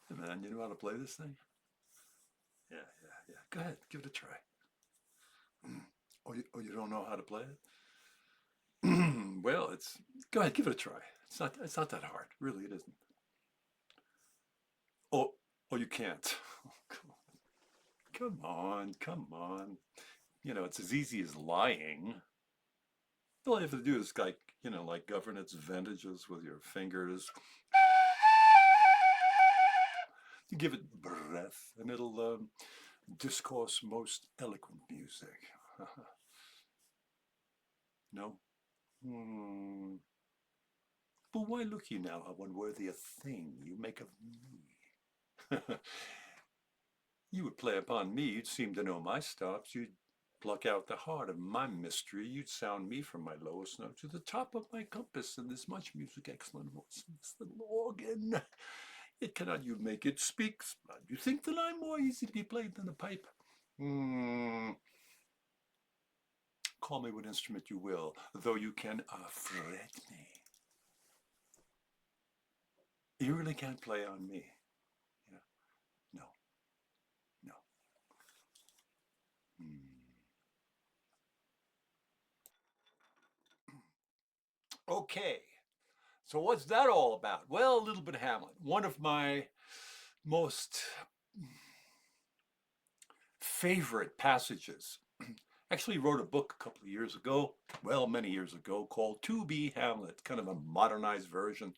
Hey man, you know how to play this thing? Yeah, yeah, yeah. Go ahead, give it a try. Oh, you don't know how to play it? Well, it's go ahead, give it a try. It's not that hard, really. It isn't. Oh, oh, you can't. Come on, come on. It's as easy as lying. All you have to do is like govern its advantages with your fingers. You give it breath, and it'll discourse most eloquent music. No? Hmm. But why look you now, how unworthy a thing you make of me? You would play upon me, you'd seem to know my stops, you'd pluck out the heart of my mystery, you'd sound me from my lowest note to the top of my compass, and this much music excellent voice, and this little organ, yet cannot you make it speak? You think that I'm more easy to be played than a pipe? Hmm. Call me what instrument you will, though you can fret me. You really can't play on me. Yeah. No, no. Hmm. Okay, so what's that all about? Well, a little bit of Hamlet. One of my most favorite passages. Actually wrote a book a couple of years ago, well, many years ago, called To Be Hamlet, kind of a modernized version.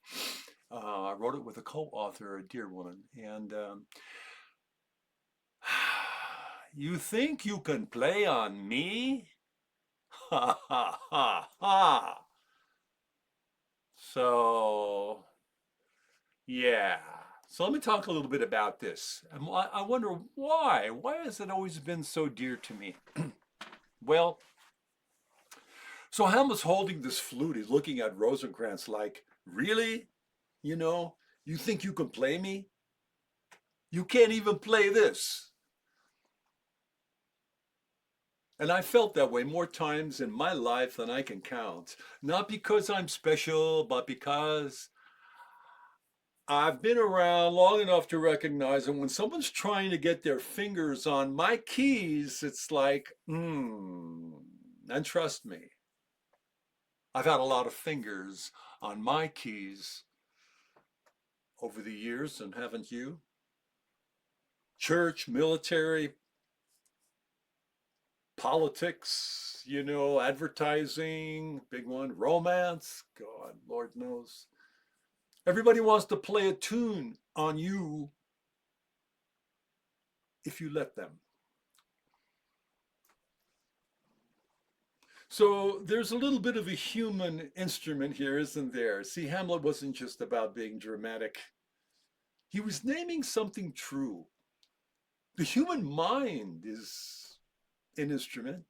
I wrote it with a co-author, a dear woman, and you think you can play on me? Ha ha ha ha. So, yeah. So let me talk a little bit about this. And I wonder why. Why has it always been so dear to me? Well, so Hamlet's holding this flute. He's looking at Rosencrantz like, really? You know, you think you can play me? You can't even play this. And I felt that way more times in my life than I can count. Not because I'm special, but because I've been around long enough to recognize that when someone's trying to get their fingers on my keys, it's like, and trust me, I've had a lot of fingers on my keys over the years, and haven't you? Church, military, politics, advertising, big one, romance, God, Lord knows. Everybody wants to play a tune on you if you let them. So there's a little bit of a human instrument here, isn't there? See, Hamlet wasn't just about being dramatic. He was naming something true. The human mind is an instrument,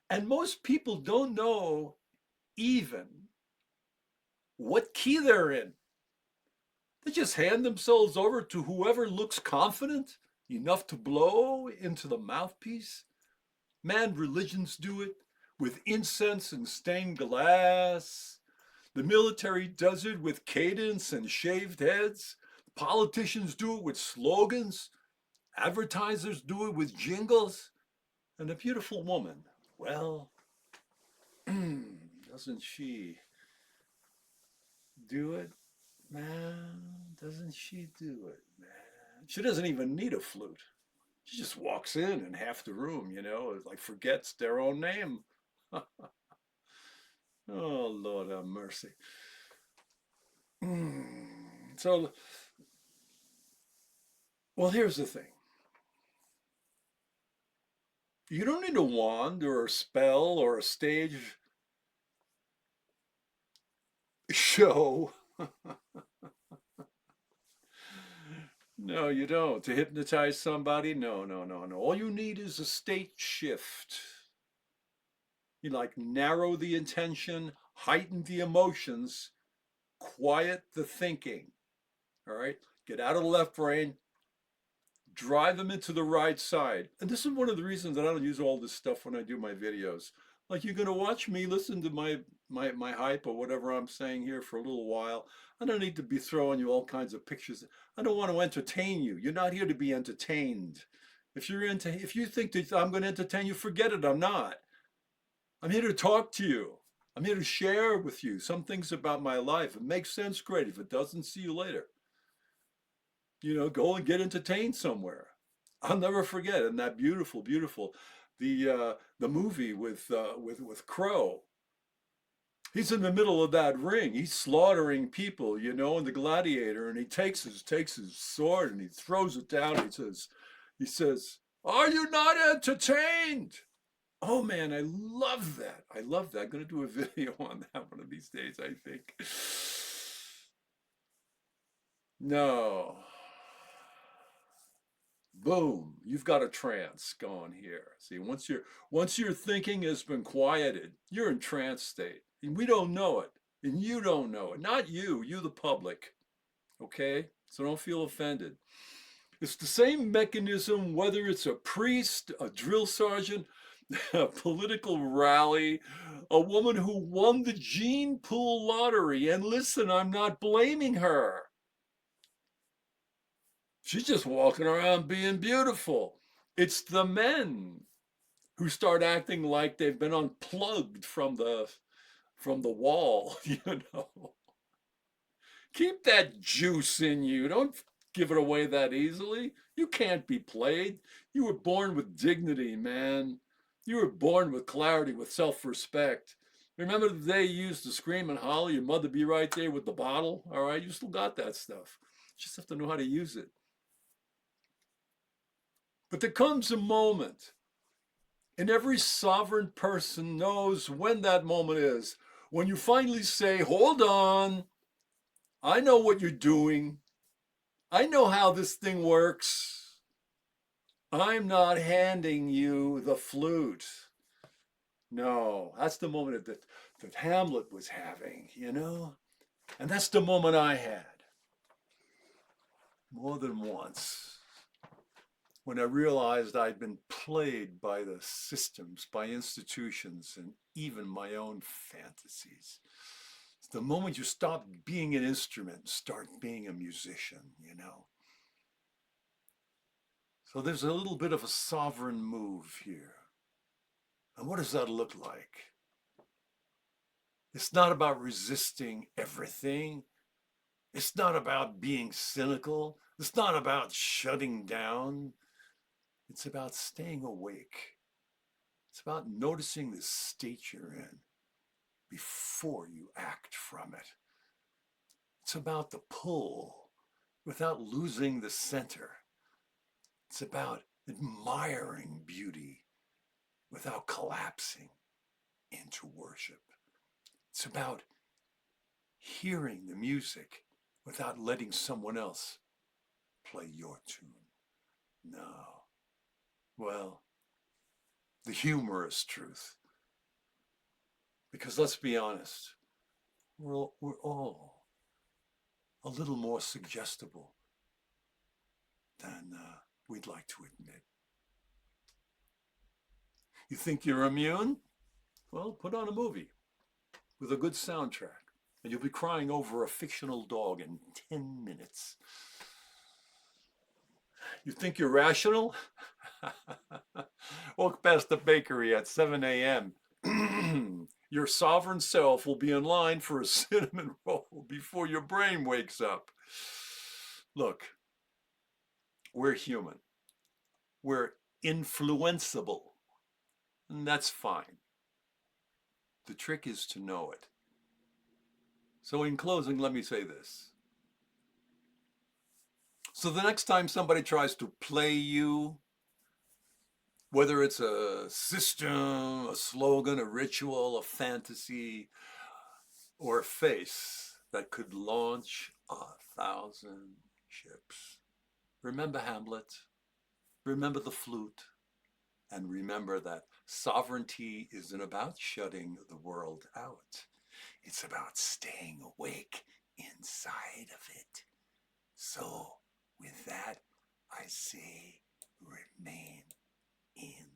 and most people don't know even what key they're in. They just hand themselves over to whoever looks confident enough to blow into the mouthpiece. Man, religions do it with incense and stained glass. The military does it with cadence and shaved heads. Politicians do it with slogans. Advertisers do it with jingles. And a beautiful woman, well, doesn't she do it, man? Doesn't she do it, man? She doesn't even need a flute. She just walks in and half the room, like forgets their own name. Oh, Lord have mercy. So, well, here's the thing. You don't need a wand or a spell or a stage show. No, you don't. To hypnotize somebody? No, no, no, no. All you need is a state shift. You like narrow the intention, heighten the emotions, quiet the thinking. All right? Get out of the left brain, drive them into the right side. And this is one of the reasons that I don't use all this stuff when I do my videos. Like, you're going to watch me listen to my my hype or whatever I'm saying here for a little while. I don't need to be throwing you all kinds of pictures. I don't want to entertain you. You're not here to be entertained. If you think that I'm going to entertain you, forget it. I'm not. I'm here to talk to you. I'm here to share with you some things about my life. If it makes sense, great. If it doesn't, see you later. Go and get entertained somewhere. I'll never forget. And that beautiful, beautiful, the movie with Crow. He's in the middle of that ring. He's slaughtering people, in the gladiator, and he takes his sword and he throws it down. He says, "Are you not entertained?" Oh man, I love that. I love that. I'm gonna do a video on that one of these days, I think. No. Boom, you've got a trance going here. See, once your thinking has been quieted, you're in trance state. And we don't know it. And you don't know it. Not you the public. Okay? So don't feel offended. It's the same mechanism whether it's a priest, a drill sergeant, a political rally, a woman who won the gene pool lottery. And listen, I'm not blaming her. She's just walking around being beautiful. It's the men who start acting like they've been unplugged from the wall, Keep that juice in you. Don't give it away that easily. You can't be played. You were born with dignity, man. You were born with clarity, with self-respect. Remember the day you used to scream and holler, your mother be right there with the bottle? All right, you still got that stuff. You just have to know how to use it. But there comes a moment, and every sovereign person knows when that moment is, when you finally say, hold on, I know what you're doing. I know how this thing works. I'm not handing you the flute. No, that's the moment that Hamlet was having, And that's the moment I had more than once, when I realized I'd been played by the systems, by institutions, and even my own fantasies. It's the moment you stop being an instrument, start being a musician, So there's a little bit of a sovereign move here. And what does that look like? It's not about resisting everything. It's not about being cynical. It's not about shutting down. It's about staying awake. It's about noticing the state you're in before you act from it. It's about the pull without losing the center. It's about admiring beauty without collapsing into worship. It's about hearing the music without letting someone else play your tune. No. Well, the humorous truth. Because let's be honest, we're all a little more suggestible than we'd like to admit. You think you're immune? Well, put on a movie with a good soundtrack, and you'll be crying over a fictional dog in 10 minutes. You think you're rational? Walk past the bakery at 7 a.m. Your sovereign self will be in line for a cinnamon roll before your brain wakes up. Look, we're human. We're influenceable. And that's fine. The trick is to know it. So in closing, let me say this. So the next time somebody tries to play you, whether it's a system, a slogan, a ritual, a fantasy, or a face that could launch 1,000 ships, remember Hamlet, remember the flute, and remember that sovereignty isn't about shutting the world out. It's about staying awake inside of it. So, with that, I say remain in